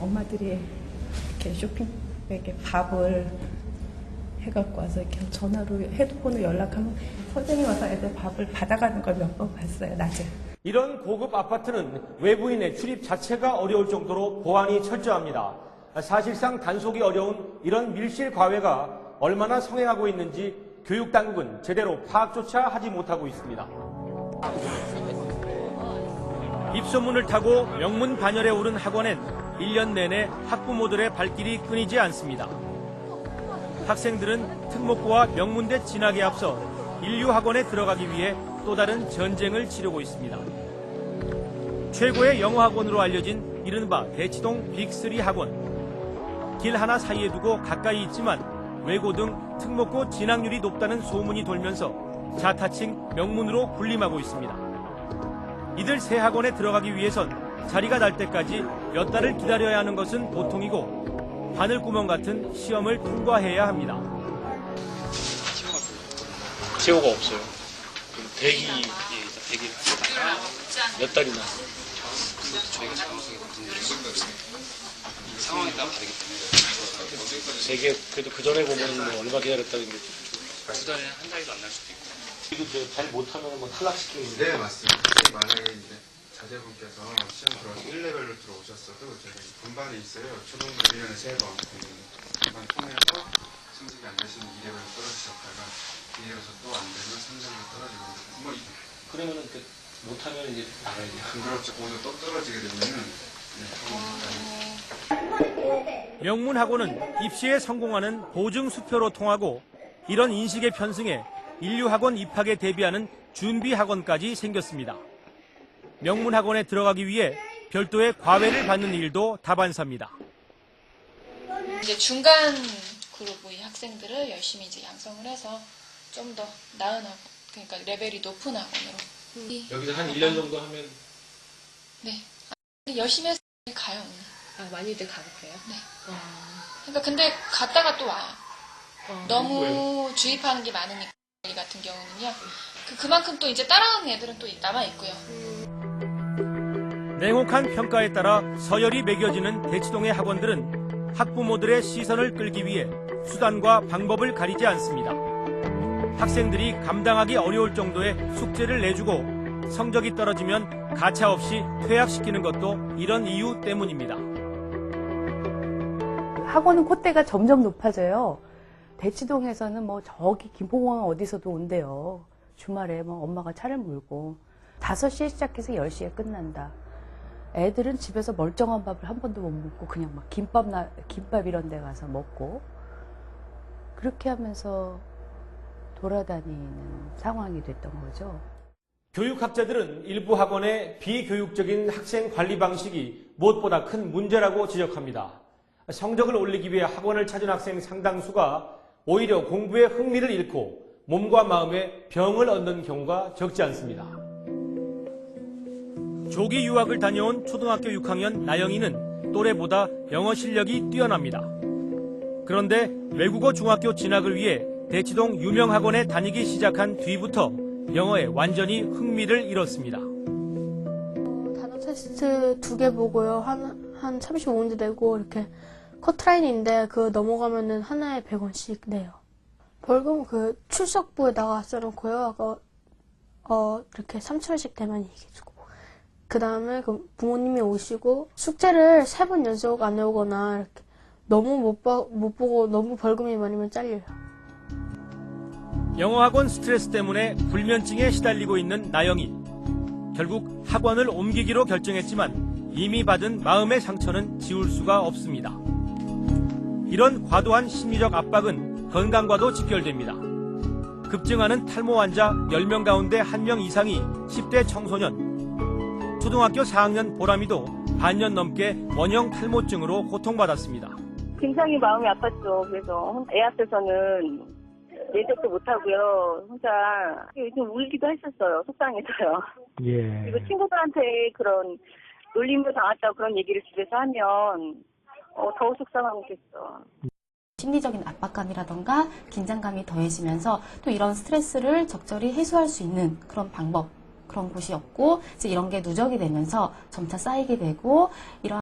엄마들이 이렇게 쇼핑백에 밥을 해갖고 와서 이렇게 전화로 헤드폰으로 연락하면 선생님 와서 애들 밥을 받아가는 걸 몇 번 봤어요, 낮에. 이런 고급 아파트는 외부인의 출입 자체가 어려울 정도로 보안이 철저합니다. 사실상 단속이 어려운 이런 밀실 과외가 얼마나 성행하고 있는지 교육당국은 제대로 파악조차 하지 못하고 있습니다. 입소문을 타고 명문 반열에 오른 학원엔 1년 내내 학부모들의 발길이 끊이지 않습니다. 학생들은 특목고와 명문대 진학에 앞서 인류학원에 들어가기 위해 또 다른 전쟁을 치르고 있습니다. 최고의 영어학원으로 알려진 이른바 대치동 빅3 학원. 길 하나 사이에 두고 가까이 있지만 외고 등 특목고 진학률이 높다는 소문이 돌면서 자타칭 명문으로 군림하고 있습니다. 이들 새 학원에 들어가기 위해선 자리가 날 때까지 몇 달을 기다려야 하는 것은 보통이고 바늘구멍 같은 시험을 통과해야 합니다. 제호가 없어요. 대기를 하다가 몇 달이나. 저희가 정확하게 말씀드리는 상황에 따라 다르기 때문에 세계 그래도 그 전에 보면 뭐 얼마 기다렸다는 게 두 달에 한 달도 안 날 수도 있고. 이거 잘 못하면 뭐 탈락시키는. 네, 맞습니다. 만약에 이제 자제분께서 시험 들어서 1레벨로 들어오셨어도 저희가 분반이 있어요. 초등부 1년에 3번 분반 통해서 성적이 안 되시면 2레벨로 떨어지셨다가 2레벨에서 또 안 되면 3레벨로 떨어지고 뭐 그러면은 못하면 이제 나가야죠. 그렇죠. 오늘 또 떨어지게 되면은 명문학원은 입시에 성공하는 보증 수표로 통하고 이런 인식의 편승에 인류학원 입학에 대비하는 준비학원까지 생겼습니다. 명문학원에 들어가기 위해 별도의 과외를 받는 일도 다반사입니다. 이제 중간 그룹의 학생들을 열심히 이제 양성을 해서 좀 더 나은 학원, 그러니까 레벨이 높은 학원으로. 여기서 한 1년 정도 하면. 네. 열심히 해서 가요, 언니. 아, 많이들 가고 그래요? 네. 그러니까 근데 갔다가 또 와요. 너무 주입하는 게 많으니까 이 같은 경우는요. 그만큼 또 이제 따라하는 애들은 또 남아 있고요. 냉혹한 평가에 따라 서열이 매겨지는 대치동의 학원들은 학부모들의 시선을 끌기 위해 수단과 방법을 가리지 않습니다. 학생들이 감당하기 어려울 정도의 숙제를 내주고 성적이 떨어지면 가차없이 퇴학시키는 것도 이런 이유 때문입니다. 학원은 콧대가 점점 높아져요. 대치동에서는 뭐 저기 김포공항 어디서도 온대요. 주말에 뭐 엄마가 차를 몰고 5시에 시작해서 10시에 끝난다. 애들은 집에서 멀쩡한 밥을 한 번도 못 먹고 그냥 막 김밥 이런 데 가서 먹고 그렇게 하면서 돌아다니는 상황이 됐던 거죠. 교육학자들은 일부 학원의 비교육적인 학생 관리 방식이 무엇보다 큰 문제라고 지적합니다. 성적을 올리기 위해 학원을 찾은 학생 상당수가 오히려 공부에 흥미를 잃고 몸과 마음에 병을 얻는 경우가 적지 않습니다. 조기 유학을 다녀온 초등학교 6학년 나영이는 또래보다 영어 실력이 뛰어납니다. 그런데 외국어 중학교 진학을 위해 대치동 유명 학원에 다니기 시작한 뒤부터 영어에 완전히 흥미를 잃었습니다. 단어 테스트 2개 보고요. 한 35문제 내고 이렇게 커트라인인데 그거 넘어가면은 하나에 100원씩 내요. 벌금 그 출석부에다가 써놓고요. 이렇게 3,000원씩 되면 얘기해주고. 그 다음에 그 부모님이 오시고 숙제를 3번 연속 안 해오거나 이렇게 너무 못 보고 너무 벌금이 많으면 잘려요. 영어학원 스트레스 때문에 불면증에 시달리고 있는 나영이. 결국 학원을 옮기기로 결정했지만 이미 받은 마음의 상처는 지울 수가 없습니다. 이런 과도한 심리적 압박은 건강과도 직결됩니다. 급증하는 탈모 환자 10명 가운데 1명 이상이 10대 청소년. 초등학교 4학년 보람이도 반년 넘게 원형 탈모증으로 고통받았습니다. 굉장히 마음이 아팠죠. 그래서 애 앞에서는 내색도 못하고요. 혼자 요즘 울기도 했었어요. 속상해서요. 예. 그리고 친구들한테 그런 놀림을 당했다고 그런 얘기를 집에서 하면 더 속상하겠어. 심리적인 압박감이라던가 긴장감이 더해지면서 또 이런 스트레스를 적절히 해소할 수 있는 그런 방법, 그런 곳이 없고 이제 이런 게 누적이 되면서 점차 쌓이게 되고 이런